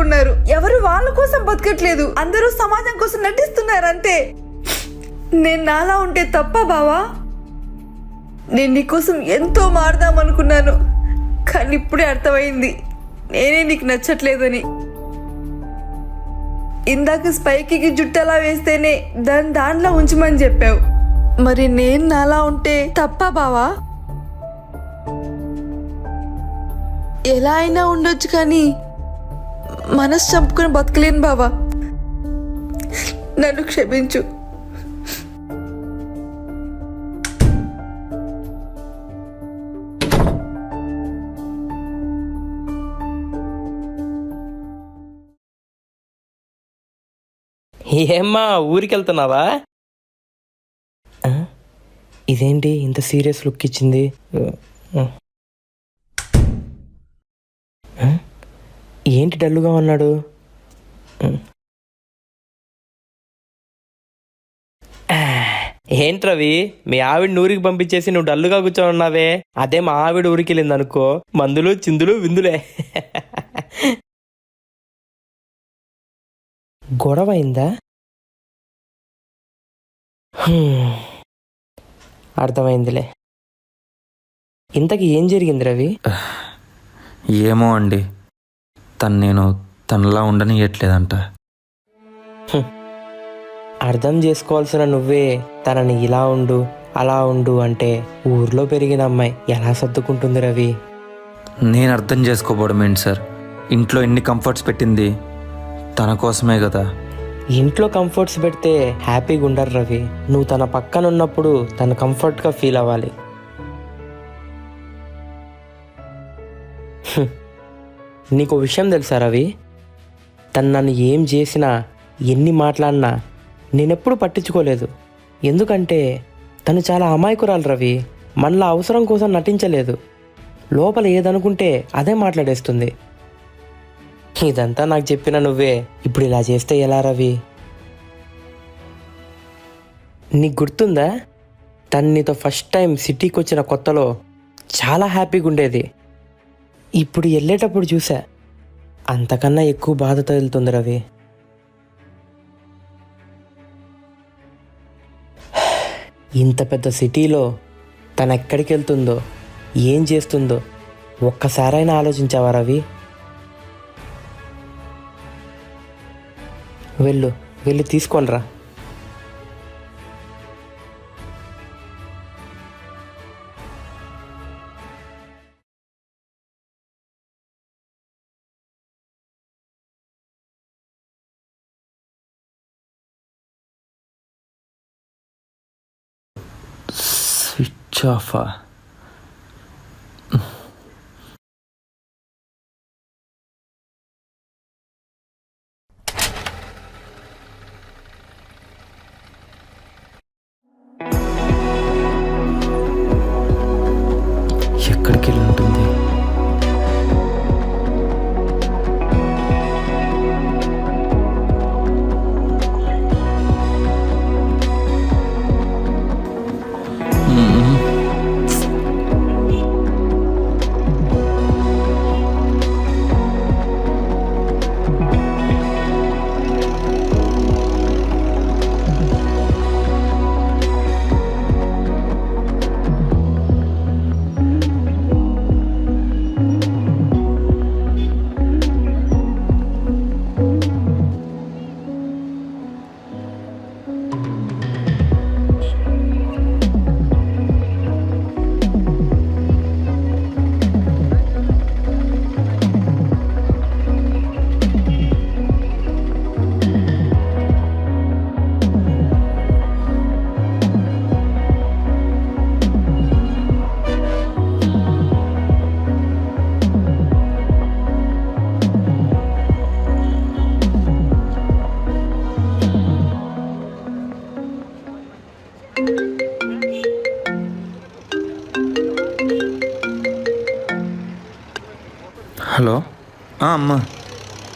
బతుకుతున్నారు. ఎవరు వాళ్ళ కోసం బతకట్లేదు, అందరూ సమాజం కోసం నటిస్తున్నారు అంతే. నేను నాలా ఉంటే తప్ప బావా? నేను నీకోసం ఎంతో మారదాం అనుకున్నాను, కానీ ఇప్పుడే అర్థమైంది నేనే నీకు నచ్చట్లేదని. ఇందాక స్పైకి జుట్టు అలా వేస్తేనే దాంట్లో ఉంచమని చెప్పావు. మరి నేను నాలా ఉంటే తప్ప బావా? ఎలా అయినా ఉండొచ్చు, కానీ మనసు చంపుకొని బతకలేను బావా. నన్ను క్షమించు. ఏమ్మా ఊరికి వెళ్తున్నావా? ఇదేంటి ఇంత సీరియస్ లుక్ ఇచ్చింది? ఏంటి డల్లుగా ఉన్నాడు? ఏంటి రవి, మీ ఆవిడ ఊరికి పంపించేసి నువ్వు డల్లుగా కూర్చొని ఉన్నావే? అదే మా ఆవిడ ఊరికి వెళ్ళింది అనుకో, మందులు చిందులు విందులే. గొడవ అయిందా? అర్థమైందిలే. ఇంతకీ ఏం జరిగింది రవి? ఏమో అండి, నేను తనలా ఉండనియట్లేదంట. అర్థం చేసుకోవాల్సిన నువ్వే తనని ఇలా ఉండు అలా ఉండు అంటే ఊర్లో పెరిగిన అమ్మాయి ఎలా సర్దుకుంటుంది రవి? నేను అర్థం చేసుకోపోవడం ఏంటి సార్? ఇంట్లో ఎన్ని కంఫర్ట్స్ పెట్టింది తన కోసమే కదా. ఇంట్లో కంఫర్ట్స్ పెడితే హ్యాపీగా ఉండరు రవి. నువ్వు తన పక్కన ఉన్నప్పుడు తను కంఫర్ట్గా ఫీల్ అవ్వాలి. నీకు విషయం తెలుసా రవి, తను నన్ను ఏం చేసినా ఎన్ని మాట్లాడినా నేనెప్పుడు పట్టించుకోలేదు. ఎందుకంటే తను చాలా అమాయకురాలు రవి. మనలా అవసరం కోసం నటించలేదు. లోపల ఏదనుకుంటే అదే మాట్లాడేస్తుంది. ఇదంతా నాకు చెప్పిన నువ్వే ఇప్పుడు ఇలా చేస్తే ఎలా రవి? నీకు గుర్తుందా, తను నీతో ఫస్ట్ టైం సిటీకి వచ్చిన కొత్తలో చాలా హ్యాపీగా ఉండేది. ఇప్పుడు వెళ్ళేటప్పుడు చూసా, అంతకన్నా ఎక్కువ బాధతో వెళ్తుంది రవి. ఇంత పెద్ద సిటీలో తను ఎక్కడికి వెళ్తుందో, ఏం చేస్తుందో ఒక్కసారైనా ఆలోచించావా రవి? వెళ్ళి తీసుకోనరా. స్విచ్ ఆఫా? ఎక్కడికి వెళ్ళి ఉంటుంది? హలో అమ్మా.